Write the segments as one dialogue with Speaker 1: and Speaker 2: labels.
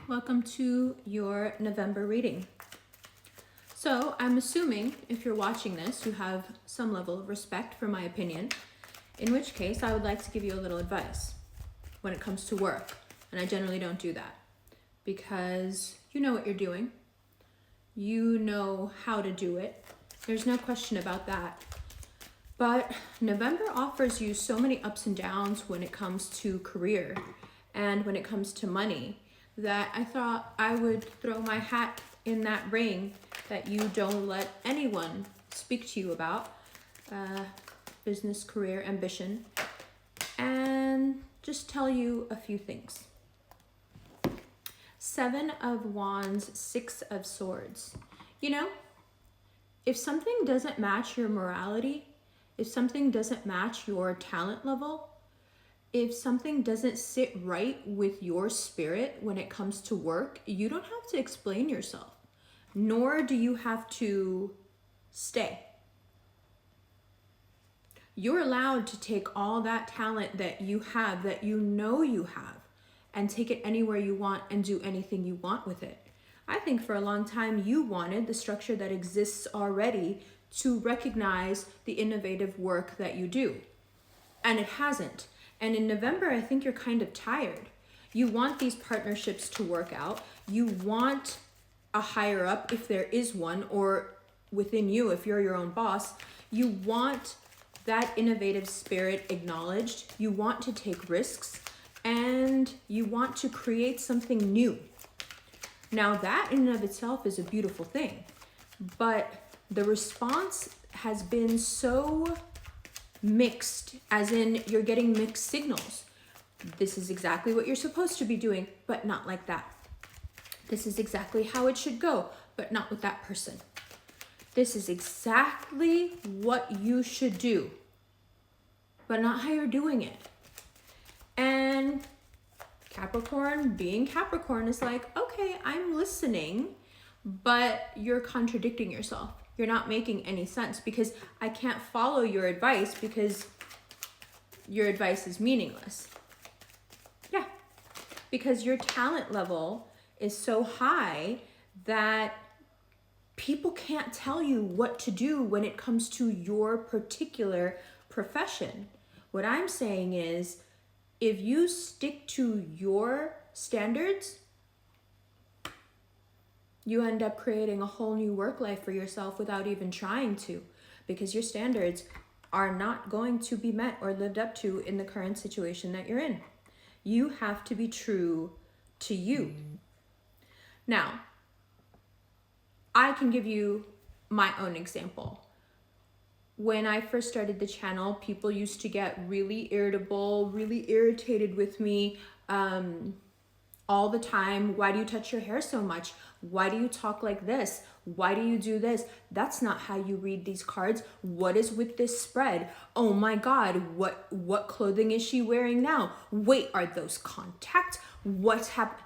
Speaker 1: Welcome to your November reading. So I'm assuming if you're watching this, you have some level of respect for my opinion, in which case I would like to give you a little advice when it comes to work. And I generally don't do that because you know what you're doing. You know how to do it. There's no question about that. But November offers you so many ups and downs when it comes to career and when it comes to money that I thought I would throw my hat in that ring that you don't let anyone speak to you about business, career, ambition, and just tell you a few things. 7 of Wands, 6 of Swords. You know, if something doesn't match your morality, if something doesn't match your talent level, if something doesn't sit right with your spirit when it comes to work, you don't have to explain yourself, nor do you have to stay. You're allowed to take all that talent that you have, that you know you have, and take it anywhere you want and do anything you want with it. I think for a long time you wanted the structure that exists already to recognize the innovative work that you do, and it hasn't. And in November, I think you're kind of tired. You want these partnerships to work out. You want a higher up, if there is one, or within you, if you're your own boss. You want that innovative spirit acknowledged. You want to take risks, and you want to create something new. Now, that in and of itself is a beautiful thing, but the response has been so mixed, as in you're getting mixed signals. This is exactly what you're supposed to be doing, but not like that. This is exactly how it should go, but not with that person. This is exactly what you should do, but not how you're doing it. And Capricorn, being Capricorn, is like, okay, I'm listening, but you're contradicting yourself. You're not making any sense because I can't follow your advice because your advice is meaningless. Yeah, because your talent level is so high that people can't tell you what to do when it comes to your particular profession. What I'm saying is, if you stick to your standards, you end up creating a whole new work life for yourself without even trying to, because your standards are not going to be met or lived up to in the current situation that you're in. You have to be true to you. Now, I can give you my own example. When I first started the channel, people used to get really irritable, really irritated with me, all the time. Why do you touch your hair so much? Why do you talk like this? Why do you do this? That's not how you read these cards. What is with this spread? Oh my God, what clothing is she wearing now? Wait, are those contacts? What's happening?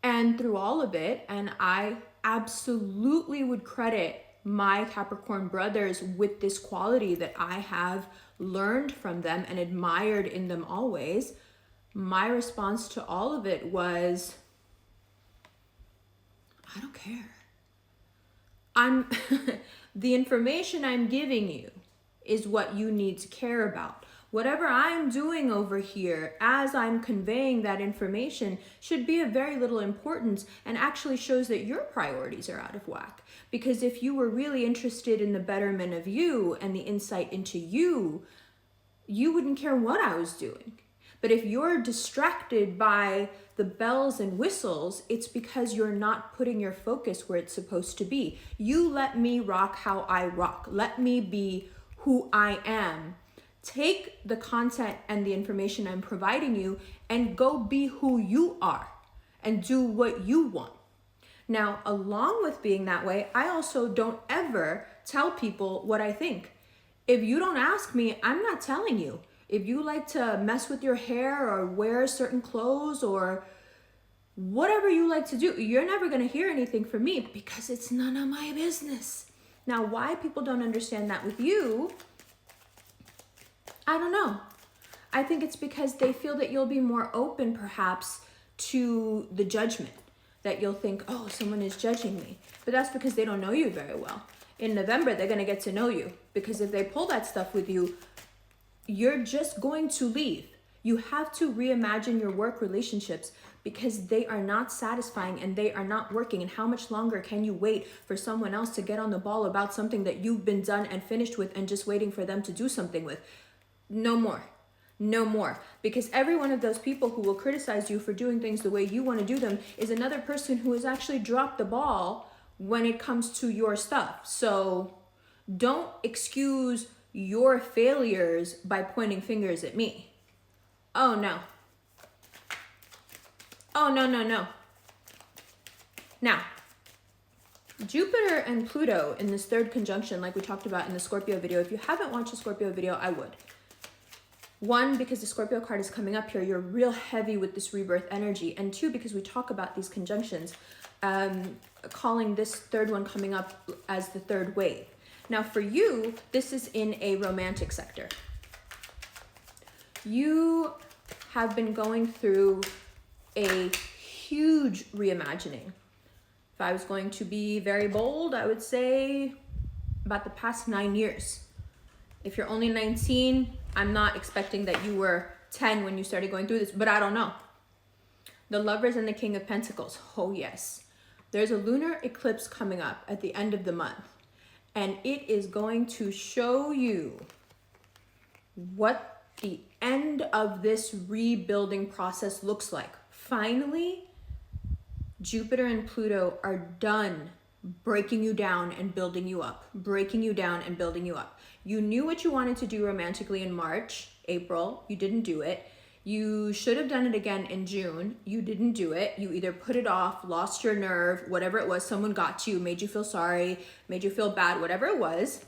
Speaker 1: And through all of it, and I absolutely would credit my Capricorn brothers with this quality that I have learned from them and admired in them always. My response to all of it was, I don't care. The information I'm giving you is what you need to care about. Whatever I'm doing over here as I'm conveying that information should be of very little importance and actually shows that your priorities are out of whack. Because if you were really interested in the betterment of you and the insight into you, you wouldn't care what I was doing. But if you're distracted by the bells and whistles, it's because you're not putting your focus where it's supposed to be. You let me rock how I rock. Let me be who I am. Take the content and the information I'm providing you and go be who you are and do what you want. Now, along with being that way, I also don't ever tell people what I think. If you don't ask me, I'm not telling you. If you like to mess with your hair or wear certain clothes or whatever you like to do, you're never going to hear anything from me because it's none of my business. Now, why people don't understand that with you, I don't know. I think it's because they feel that you'll be more open perhaps to the judgment, that you'll think, oh, someone is judging me. But that's because they don't know you very well. In November, they're going to get to know you, because if they pull that stuff with you, you're just going to leave. You have to reimagine your work relationships, because they are not satisfying and they are not working. And how much longer can you wait for someone else to get on the ball about something that you've been done and finished with and just waiting for them to do something with? No more. No more. Because every one of those people who will criticize you for doing things the way you want to do them is another person who has actually dropped the ball when it comes to your stuff. So don't excuse your failures by pointing fingers at me. Oh no. Oh no, no, no. Now, Jupiter and Pluto in this third conjunction, like we talked about in the Scorpio video. If you haven't watched the Scorpio video, I would. One, because the Scorpio card is coming up here, you're real heavy with this rebirth energy. And two, because we talk about these conjunctions, calling this third one coming up as the third wave. Now for you, this is in a romantic sector. You have been going through a huge reimagining. If I was going to be very bold, I would say about the past 9 years. If you're only 19, I'm not expecting that you were 10 when you started going through this, but I don't know. The Lovers and the King of Pentacles. Oh yes. There's a lunar eclipse coming up at the end of the month, and it is going to show you what the end of this rebuilding process looks like. Finally, Jupiter and Pluto are done breaking you down and building you up, breaking you down and building you up. You knew what you wanted to do romantically in March, April, you didn't do it. You should have done it again in June, you didn't do it. You either put it off, lost your nerve, whatever it was, someone got to you, made you feel sorry, made you feel bad, whatever it was.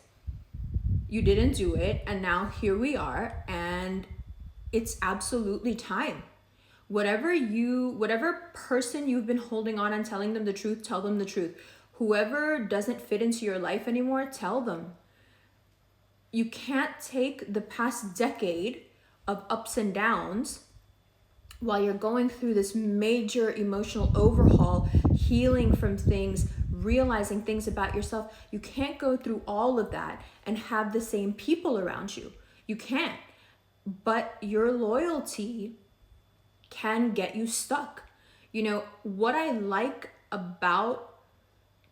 Speaker 1: You didn't do it, and now here we are, and it's absolutely time. Whatever person you've been holding on and telling them the truth, tell them the truth. Whoever doesn't fit into your life anymore, tell them. You can't take the past decade of ups and downs while you're going through this major emotional overhaul, healing from things, realizing things about yourself. You can't go through all of that and have the same people around you. You can't. But your loyalty can get you stuck. You know, what I like about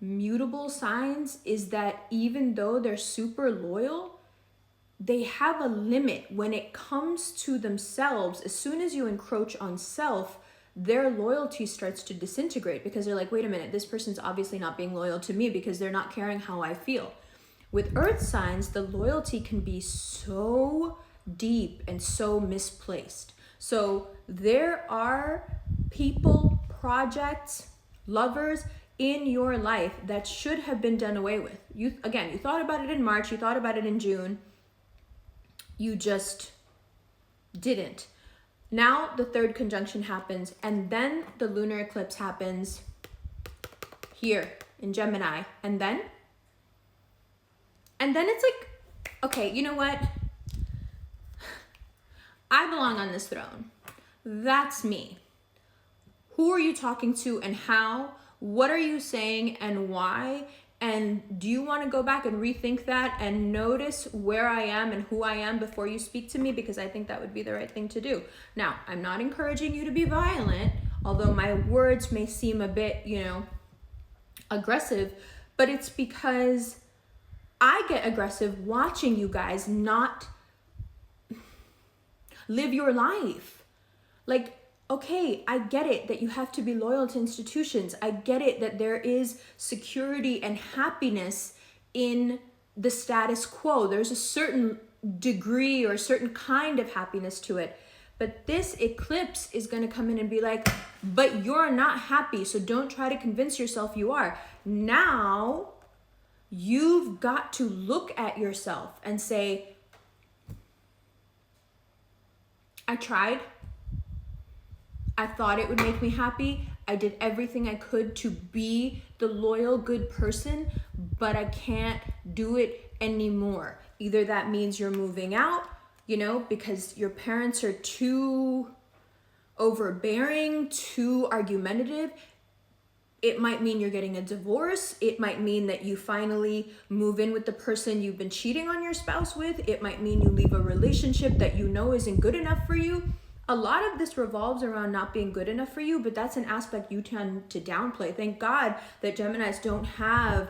Speaker 1: mutable signs is that even though they're super loyal, they have a limit when it comes to themselves. As soon as you encroach on self, their loyalty starts to disintegrate, because they're like, wait a minute, this person's obviously not being loyal to me because they're not caring how I feel. With earth signs, the loyalty can be so deep and so misplaced. So there are people, projects, lovers in your life that should have been done away with. You thought about it in March, you thought about it in June, you just didn't. Now the third conjunction happens, and then the lunar eclipse happens here in Gemini, and then it's like, okay, you know what? I belong on this throne. That's me. Who are you talking to and how? What are you saying and why? And do you want to go back and rethink that and notice where I am and who I am before you speak to me? Because I think that would be the right thing to do. Now, I'm not encouraging you to be violent, although my words may seem a bit, aggressive, but it's because I get aggressive watching you guys not live your life. Like, okay, I get it that you have to be loyal to institutions. I get it that there is security and happiness in the status quo. There's a certain degree or a certain kind of happiness to it. But this eclipse is going to come in and be like, but you're not happy, so don't try to convince yourself you are. Now, you've got to look at yourself and say, I tried. I thought it would make me happy. I did everything I could to be the loyal, good person, but I can't do it anymore. Either that means you're moving out, because your parents are too overbearing, too argumentative, it might mean you're getting a divorce. It might mean that you finally move in with the person you've been cheating on your spouse with. It might mean you leave a relationship that you know isn't good enough for you. A lot of this revolves around not being good enough for you, but that's an aspect you tend to downplay. Thank God that Geminis don't have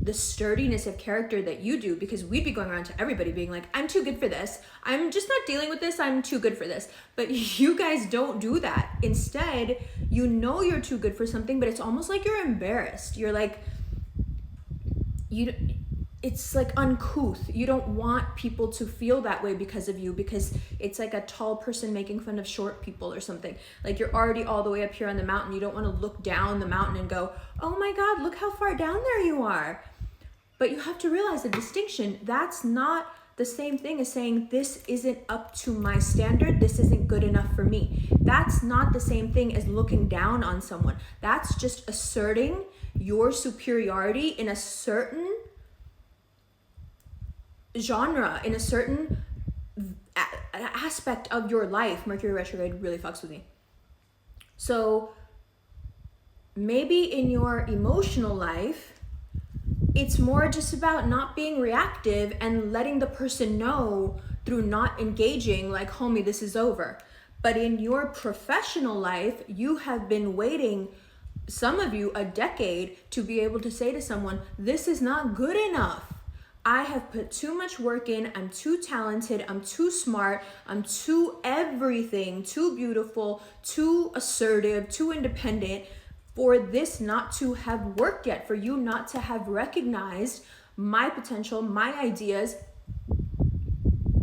Speaker 1: the sturdiness of character that you do, because we'd be going around to everybody being like, I'm too good for this. I'm just not dealing with this. I'm too good for this. But you guys don't do that. Instead, you know you're too good for something, but it's almost like you're embarrassed. You're like, it's like uncouth. You don't want people to feel that way because of you, because it's like a tall person making fun of short people or something. Like, you're already all the way up here on the mountain. You don't want to look down the mountain and go, oh my God, look how far down there you are. But you have to realize the distinction. That's not the same thing as saying, this isn't up to my standard. This isn't good enough for me. That's not the same thing as looking down on someone. That's just asserting your superiority in a certain genre, in a certain aspect of your life. Mercury retrograde really fucks with me. So maybe in your emotional life, it's more just about not being reactive and letting the person know through not engaging, like, homie, this is over. But in your professional life, you have been waiting, some of you, a decade to be able to say to someone, this is not good enough. I have put too much work in. I'm too talented. I'm too smart. I'm too everything, too beautiful, too assertive, too independent for this not to have worked yet, for you not to have recognized my potential, my ideas.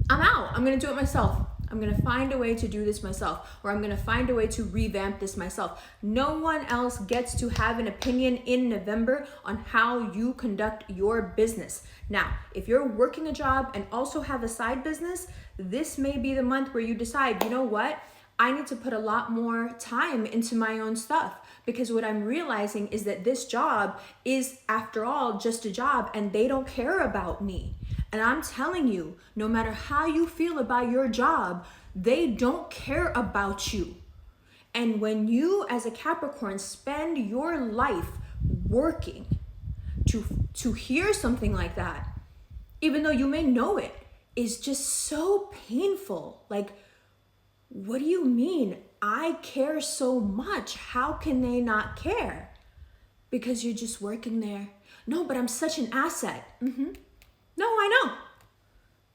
Speaker 1: I'm out. I'm going to do it myself. I'm going to find a way to do this myself, or I'm going to find a way to revamp this myself. No one else gets to have an opinion in November on how you conduct your business. Now, if you're working a job and also have a side business, this may be the month where you decide, you know what? I need to put a lot more time into my own stuff, because what I'm realizing is that this job is, after all, just a job, and they don't care about me. And I'm telling you, no matter how you feel about your job, they don't care about you. And when you, as a Capricorn, spend your life working to hear something like that, even though you may know it, is just so painful. Like, what do you mean? I care so much. How can they not care? Because you're just working there. No, but I'm such an asset. No, I know.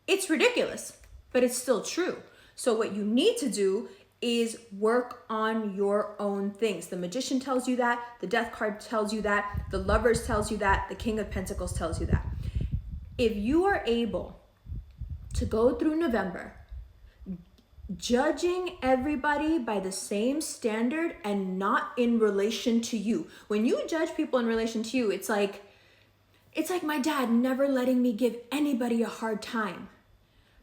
Speaker 1: It's ridiculous, but it's still true. So what you need to do is work on your own things. The Magician tells you that. The Death card tells you that. The Lovers tells you that. The King of Pentacles tells you that. If you are able to go through November judging everybody by the same standard and not in relation to you. When you judge people in relation to you, it's like my dad never letting me give anybody a hard time,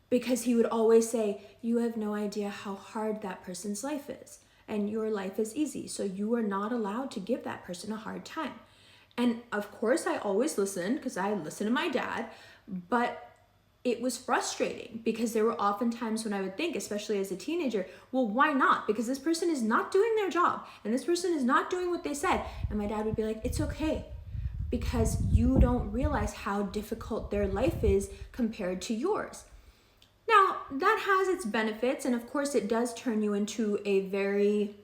Speaker 1: because he would always say, you have no idea how hard that person's life is, and your life is easy, so you are not allowed to give that person a hard time. And of course I always listened, because I listened to my dad, but it was frustrating, because there were often times when I would think, especially as a teenager, well, why not? Because this person is not doing their job, and this person is not doing what they said. And my dad would be like, it's okay, because you don't realize how difficult their life is compared to yours. Now, that has its benefits, and of course it does turn you into a very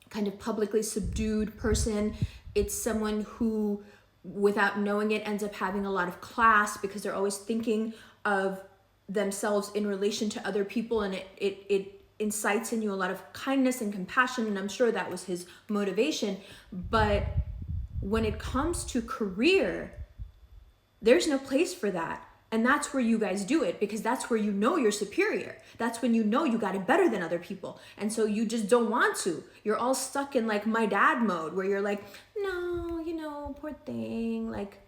Speaker 1: kind of publicly subdued person. It's someone who, without knowing it, ends up having a lot of class, because they're always thinking of themselves in relation to other people, and it incites in you a lot of kindness and compassion, and I'm sure that was his motivation. But when it comes to career, there's no place for that. And that's where you guys do it, because that's where you know you're superior. That's when you know you got it better than other people. And so you just don't want to. You're all stuck in like my dad mode, where you're like, no, you know, poor thing. Like,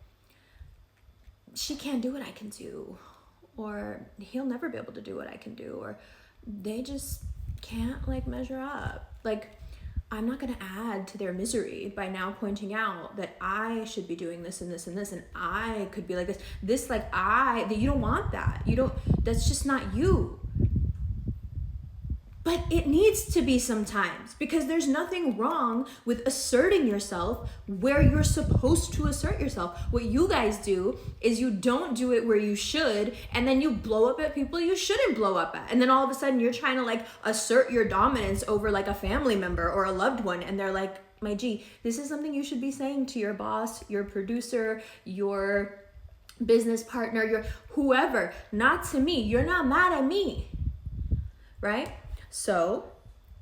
Speaker 1: she can't do what I can do. Or he'll never be able to do what I can do. Or they just can't like measure up. Like, I'm not going to add to their misery by now pointing out that I should be doing this and this and this, and I could be like this. This, like, you don't want that. That's just not you. But it needs to be sometimes, because there's nothing wrong with asserting yourself where you're supposed to assert yourself. What you guys do is you don't do it where you should, and then you blow up at people you shouldn't blow up at. And then all of a sudden you're trying to like assert your dominance over like a family member or a loved one, and they're like, my G, this is something you should be saying to your boss, your producer, your business partner, your whoever, not to me. You're not mad at me, right? So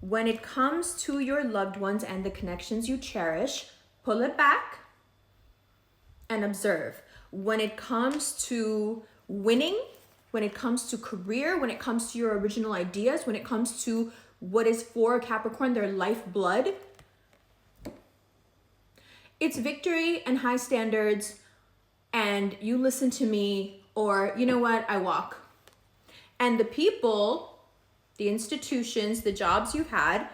Speaker 1: when it comes to your loved ones and the connections you cherish, pull it back and observe. When it comes to winning, when it comes to career, when it comes to your original ideas, when it comes to what is for Capricorn, their lifeblood, it's victory and high standards, and you listen to me, or you know what, I walk. And the people, the institutions, the jobs you've had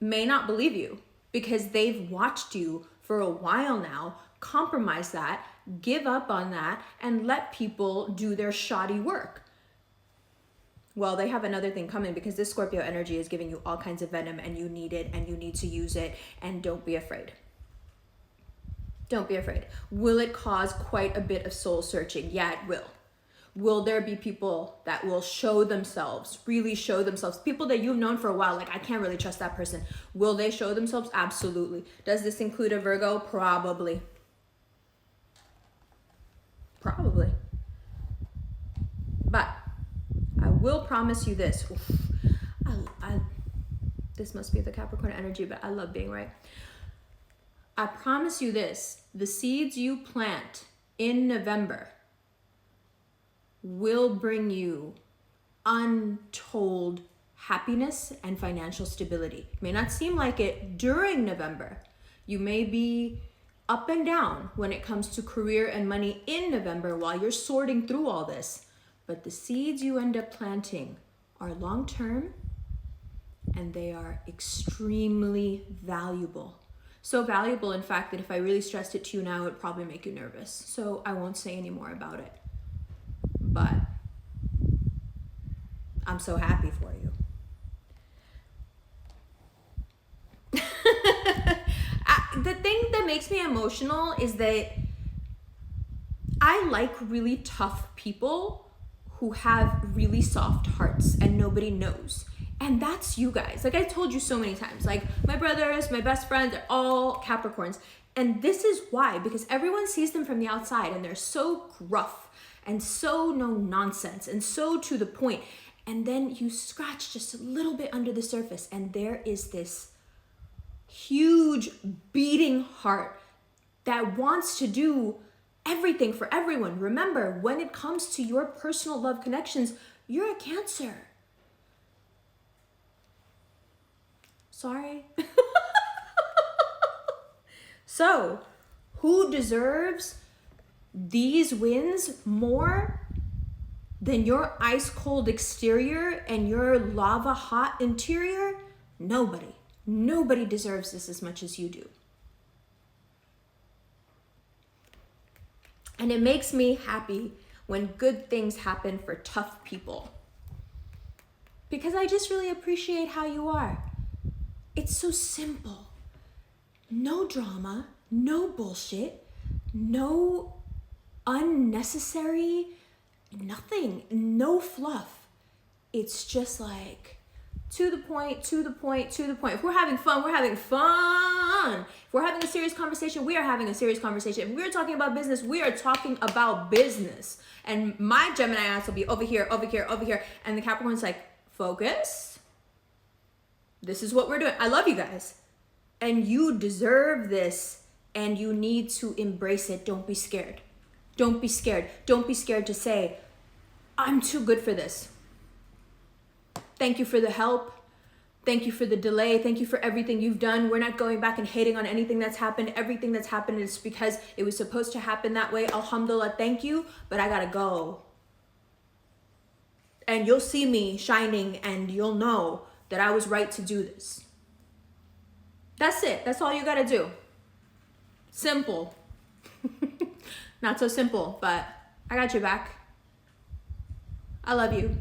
Speaker 1: may not believe you because they've watched you for a while now compromise that, give up on that, and let people do their shoddy work. Well, they have another thing coming, because this Scorpio energy is giving you all kinds of venom, and you need it, and you need to use it, and don't be afraid. Don't be afraid. Will it cause quite a bit of soul searching? Yeah, it will. Will there be people that will show themselves, really show themselves? People that you've known for a while, like, I can't really trust that person. Will they show themselves? Absolutely. Does this include a Virgo? Probably. Probably. But I will promise you this. Oof, this must be the Capricorn energy, but I love being right. I promise you this. The seeds you plant in November will bring you untold happiness and financial stability. It may not seem like it during November. You may be up and down when it comes to career and money in November while you're sorting through all this. But the seeds you end up planting are long-term, and they are extremely valuable. So valuable, in fact, that if I really stressed it to you now, it would probably make you nervous. So I won't say any more about it. But I'm so happy for you. The thing that makes me emotional is that I like really tough people who have really soft hearts and nobody knows. And that's you guys. Like I told you so many times, like my brothers, my best friends, they're all Capricorns. And this is why, because everyone sees them from the outside and they're so gruff and so no nonsense and so to the point. And then you scratch just a little bit under the surface and there is this huge beating heart that wants to do everything for everyone. Remember, when it comes to your personal love connections, you're a Cancer. Sorry. So, who deserves these wins more than your ice cold exterior and your lava hot interior? Nobody. Nobody deserves this as much as you do. And it makes me happy when good things happen for tough people, because I just really appreciate how you are. It's so simple. No drama, no bullshit, no unnecessary, nothing, no fluff. It's just like to the point, to the point, to the point. If we're having fun, we're having fun. If we're having a serious conversation, we are having a serious conversation. If we're talking about business, we are talking about business. And my Gemini ass will be over here, over here, over here. And the Capricorn's like, focus. This is what we're doing. I love you guys. And you deserve this. And you need to embrace it. Don't be scared. Don't be scared. Don't be scared to say, I'm too good for this. Thank you for the help. Thank you for the delay. Thank you for everything you've done. We're not going back and hating on anything that's happened. Everything that's happened is because it was supposed to happen that way. Alhamdulillah, thank you, but I gotta go. And you'll see me shining and you'll know that I was right to do this. That's it. That's all you gotta do. Simple. Not so simple, but I got your back. I love you.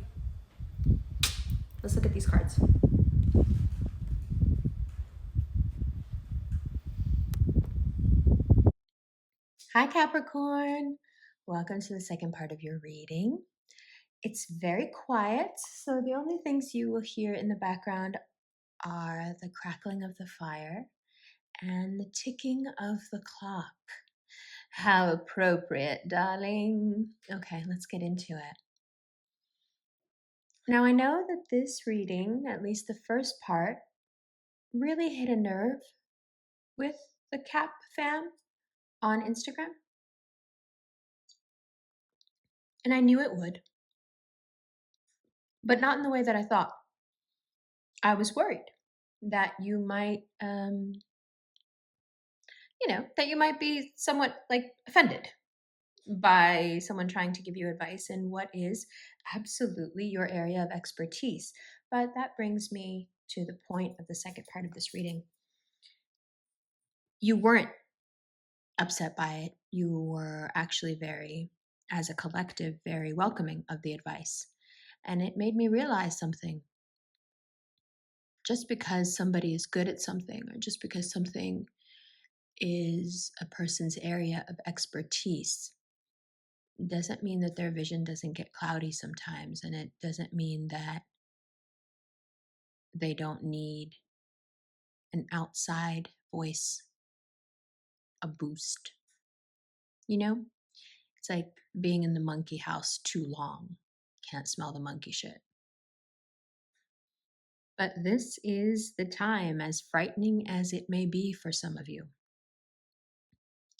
Speaker 1: Let's look at these cards.
Speaker 2: Hi, Capricorn. Welcome to the second part of your reading. It's very quiet, so the only things you will hear in the background are the crackling of the fire and the ticking of the clock. How appropriate, darling. Okay, let's get into it. Now, I know that this reading, at least the first part, really hit a nerve with the Cap fam on Instagram. And I knew it would, but not in the way that I thought. I was worried that you might, that you might be somewhat like offended by someone trying to give you advice in what is absolutely your area of expertise. But that brings me to the point of the second part of this reading. You weren't upset by it. You were actually as a collective, very welcoming of the advice. And it made me realize something. Just because somebody is good at something, or just because something is a person's area of expertise, doesn't mean that their vision doesn't get cloudy sometimes. And it doesn't mean that they don't need an outside voice, a boost. It's like being in the monkey house too long. Can't smell the monkey shit. But this is the time, as frightening as it may be for some of you,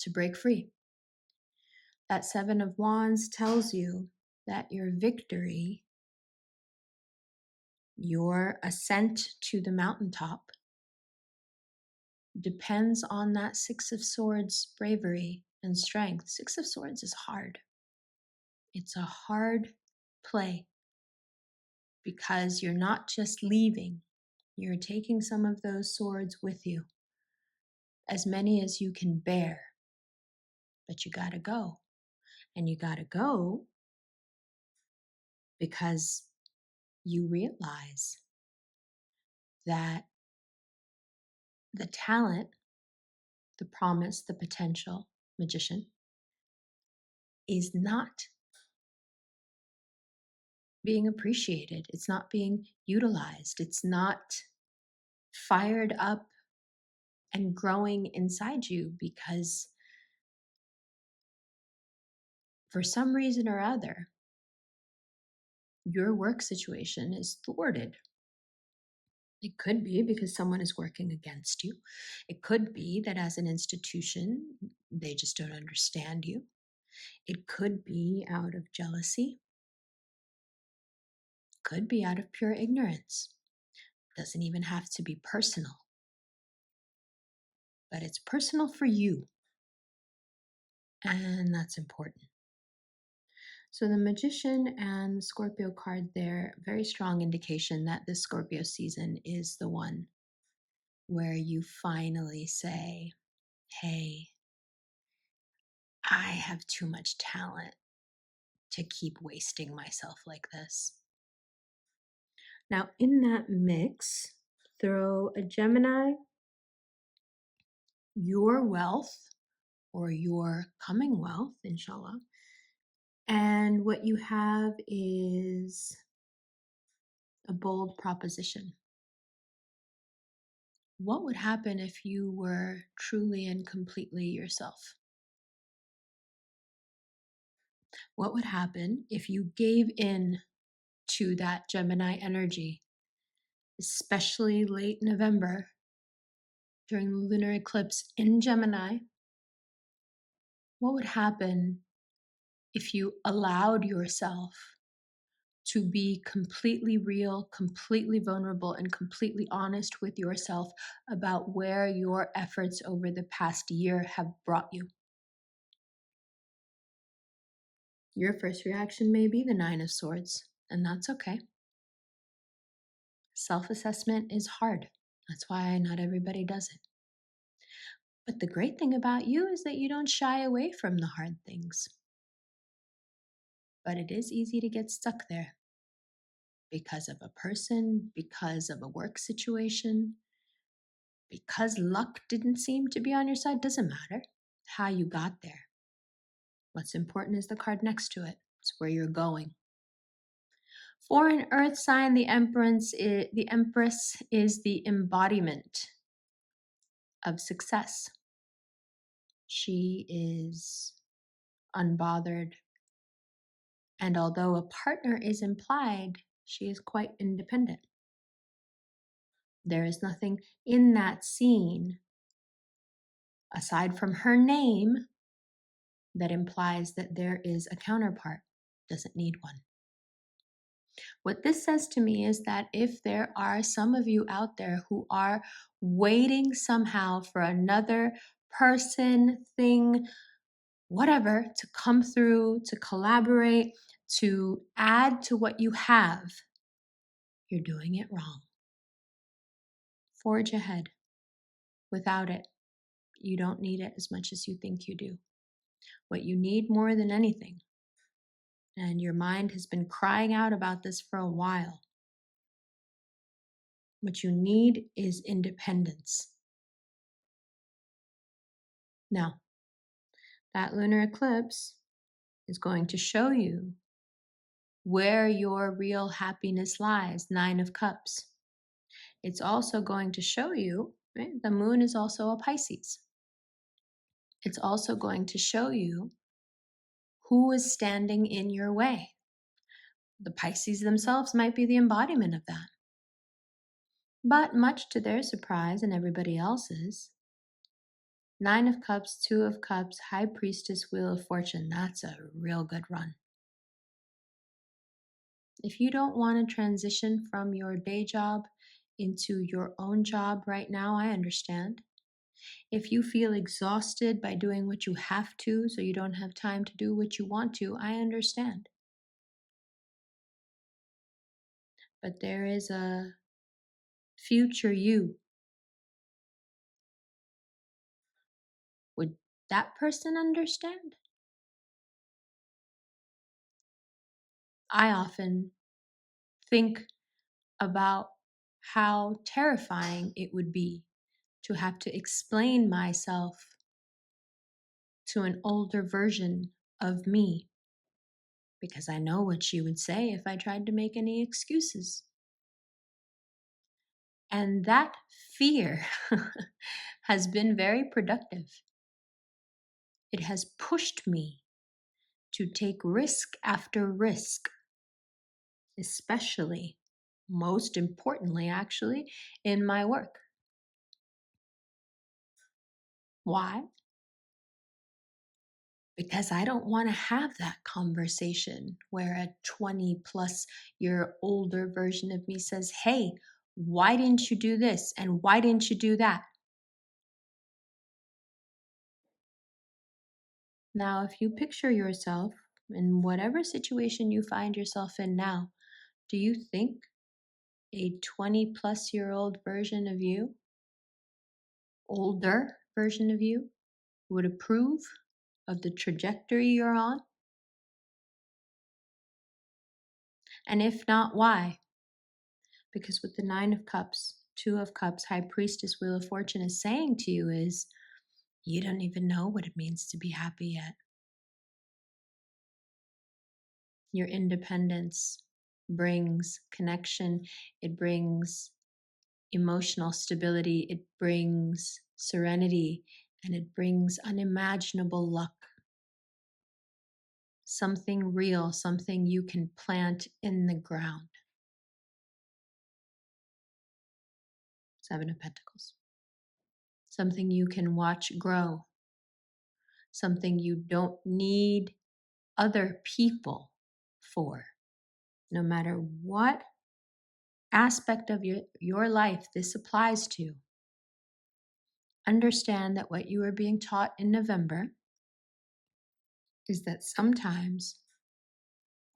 Speaker 2: to break free. That Seven of Wands tells you that your victory, your ascent to the mountaintop, depends on that Six of Swords bravery and strength. Six of Swords is hard. It's a hard play because you're not just leaving, you're taking some of those swords with you, as many as you can bear. But you gotta go. And you gotta go because you realize that the talent, the promise, the potential magician is not being appreciated. It's not being utilized. It's not fired up and growing inside you because for some reason or other, your work situation is thwarted. It could be because someone is working against you. It could be that as an institution, they just don't understand you. It could be out of jealousy. It could be out of pure ignorance. It doesn't even have to be personal. But it's personal for you. And that's important. So the Magician and the Scorpio card there, very strong indication that this Scorpio season is the one where you finally say, hey, I have too much talent to keep wasting myself like this. Now, in that mix, throw a Gemini, your wealth or your coming wealth, inshallah. And what you have is a bold proposition. What would happen if you were truly and completely yourself? What would happen if you gave in to that Gemini energy, especially late November during the lunar eclipse in Gemini? What would happen if you allowed yourself to be completely real, completely vulnerable, and completely honest with yourself about where your efforts over the past year have brought you? Your first reaction may be the Nine of Swords, and that's okay. Self-assessment is hard. That's why not everybody does it. But the great thing about you is that you don't shy away from the hard things. But it is easy to get stuck there because of a person, because of a work situation, because luck didn't seem to be on your side. Doesn't matter how you got there. What's important is the card next to it. It's where you're going. For an earth sign, the Empress is the embodiment of success. She is unbothered, and although a partner is implied, she is quite independent. There is nothing in that scene, aside from her name, that implies that there is a counterpart. Doesn't need one. What this says to me is that if there are some of you out there who are waiting somehow for another person, thing, whatever, to come through, to collaborate, to add to what you have, you're doing it wrong. Forge ahead. Without it, you don't need it as much as you think you do. What you need more than anything, and your mind has been crying out about this for a while, what you need is independence. Now, that lunar eclipse is going to show you where your real happiness lies, 9 of Cups. It's also going to show you, right? The moon is also a Pisces. It's also going to show you who is standing in your way. The Pisces themselves might be the embodiment of that. But much to their surprise and everybody else's, 9 of Cups, 2 of Cups, High Priestess, Wheel of Fortune, that's a real good run. If you don't want to transition from your day job into your own job right now, I understand. If you feel exhausted by doing what you have to, so you don't have time to do what you want to, I understand. But there is a future you. Would that person understand? I often think about how terrifying it would be to have to explain myself to an older version of me, because I know what she would say if I tried to make any excuses. And that fear has been very productive. It has pushed me to take risk after risk, especially, most importantly, actually, in my work. Why? Because I don't want to have that conversation where a 20-plus-year older version of me says, hey, why didn't you do this? And why didn't you do that? Now, if you picture yourself in whatever situation you find yourself in now, do you think a 20-plus-year-old version of you, older version of you, would approve of the trajectory you're on? And if not, why? Because what the 9 of Cups, 2 of Cups, High Priestess, Wheel of Fortune is saying to you is, you don't even know what it means to be happy yet. Your independence brings connection. It brings emotional stability. It brings serenity. And it brings unimaginable luck. Something real, something you can plant in the ground. 7 of Pentacles. Something you can watch grow. Something you don't need other people for. No matter what aspect of your life this applies to, understand that what you are being taught in November is that sometimes,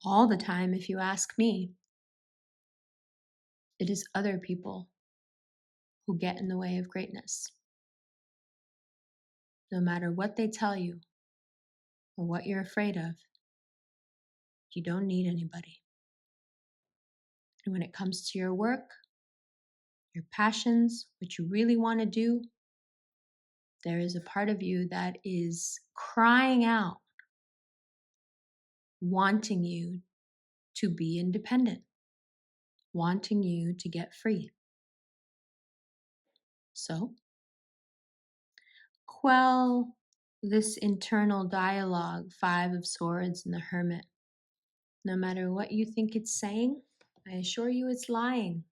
Speaker 2: all the time if you ask me, it is other people who get in the way of greatness. No matter what they tell you or what you're afraid of, you don't need anybody. And when it comes to your work, your passions, what you really want to do, there is a part of you that is crying out wanting you to be independent, wanting you to get free. So, quell this internal dialogue, Five of Swords and the Hermit. No matter what you think it's saying, I assure you it's lying.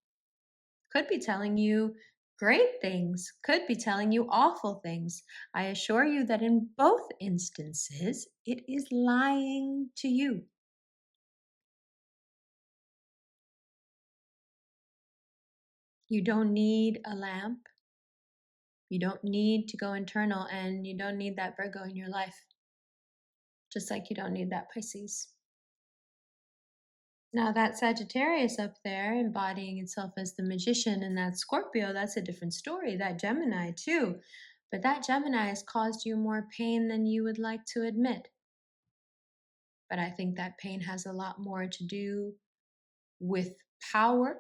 Speaker 2: Could be telling you great things, could be telling you awful things. I assure you that in both instances, it is lying to you. You don't need a lamp. You don't need to go internal, and you don't need that Virgo in your life. Just like you don't need that Pisces. Now, that Sagittarius up there embodying itself as the magician, and that Scorpio, that's a different story. That Gemini, too. But that Gemini has caused you more pain than you would like to admit. But I think that pain has a lot more to do with power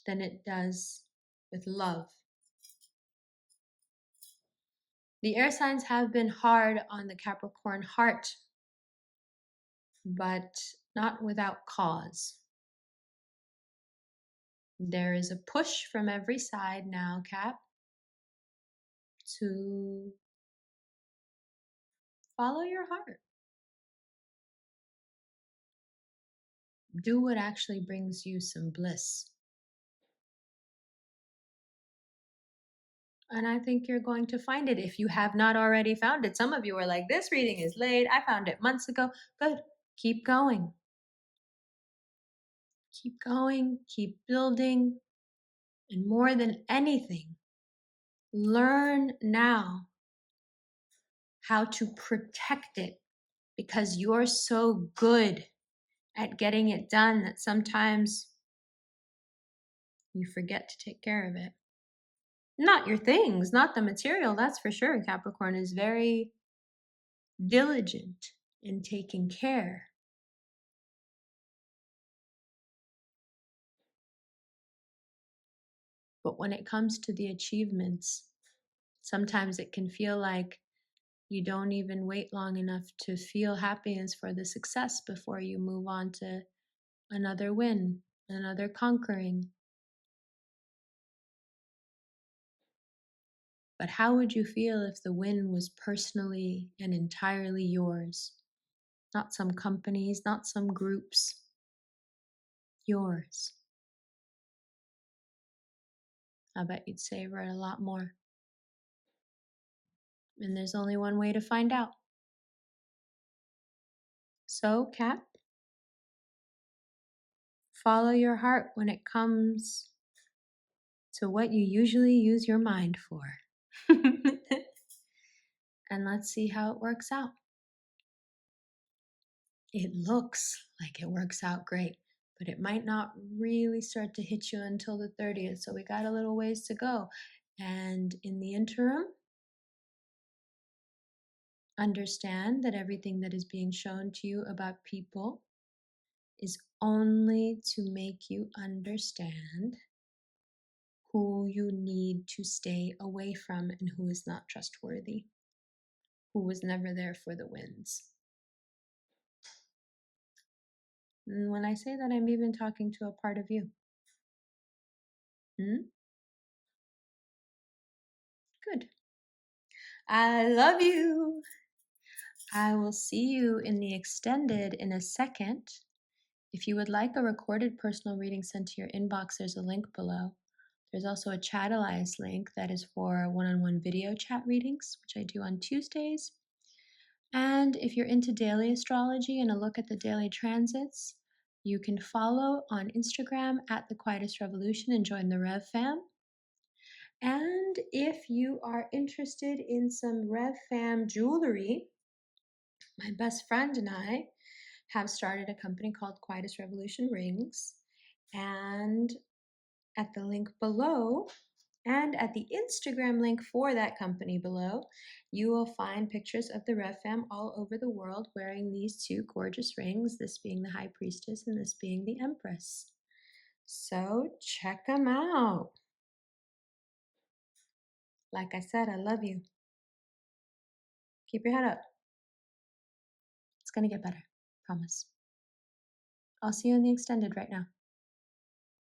Speaker 2: than it does with love. The air signs have been hard on the Capricorn heart, but not without cause. There is a push from every side now, Cap, to follow your heart. Do what actually brings you some bliss. And I think you're going to find it if you have not already found it. Some of you are like, this reading is late. I found it months ago. Good. Keep going. Keep going. Keep building. And more than anything, learn now how to protect it, because you're so good at getting it done that sometimes you forget to take care of it. Not your things, not the material, that's for sure. Capricorn is very diligent in taking care. But when it comes to the achievements, sometimes it can feel like you don't even wait long enough to feel happiness for the success before you move on to another win, another conquering. But how would you feel if the win was personally and entirely yours? Not some companies, not some groups. Yours. I bet you'd savor it a lot more. And there's only one way to find out. So, Cap, follow your heart when it comes to what you usually use your mind for. And let's see how it works out. It looks like it works out great, but it might not really start to hit you until the 30th. So we got a little ways to go. And in the interim, understand that everything that is being shown to you about people is only to make you understand who you need to stay away from and who is not trustworthy, who was never there for the wins. And when I say that, I'm even talking to a part of you. Good. I love you. I will see you in the extended in a second. If you would like a recorded personal reading sent to your inbox, there's a link below. There's also a Chatalize link that is for one-on-one video chat readings, which I do on Tuesdays. And if you're into daily astrology and a look at the daily transits, you can follow on Instagram at the Quietest Revolution and join the Rev Fam. And if you are interested in some Rev Fam jewelry, my best friend and I have started a company called Quietest Revolution Rings. And at the link below, and at the Instagram link for that company below, you will find pictures of the Rev Fam all over the world wearing these two gorgeous rings, this being the High Priestess and this being the Empress. So check them out. Like I said, I love you. Keep your head up. It's going to get better. Promise. I'll see you in the extended right now.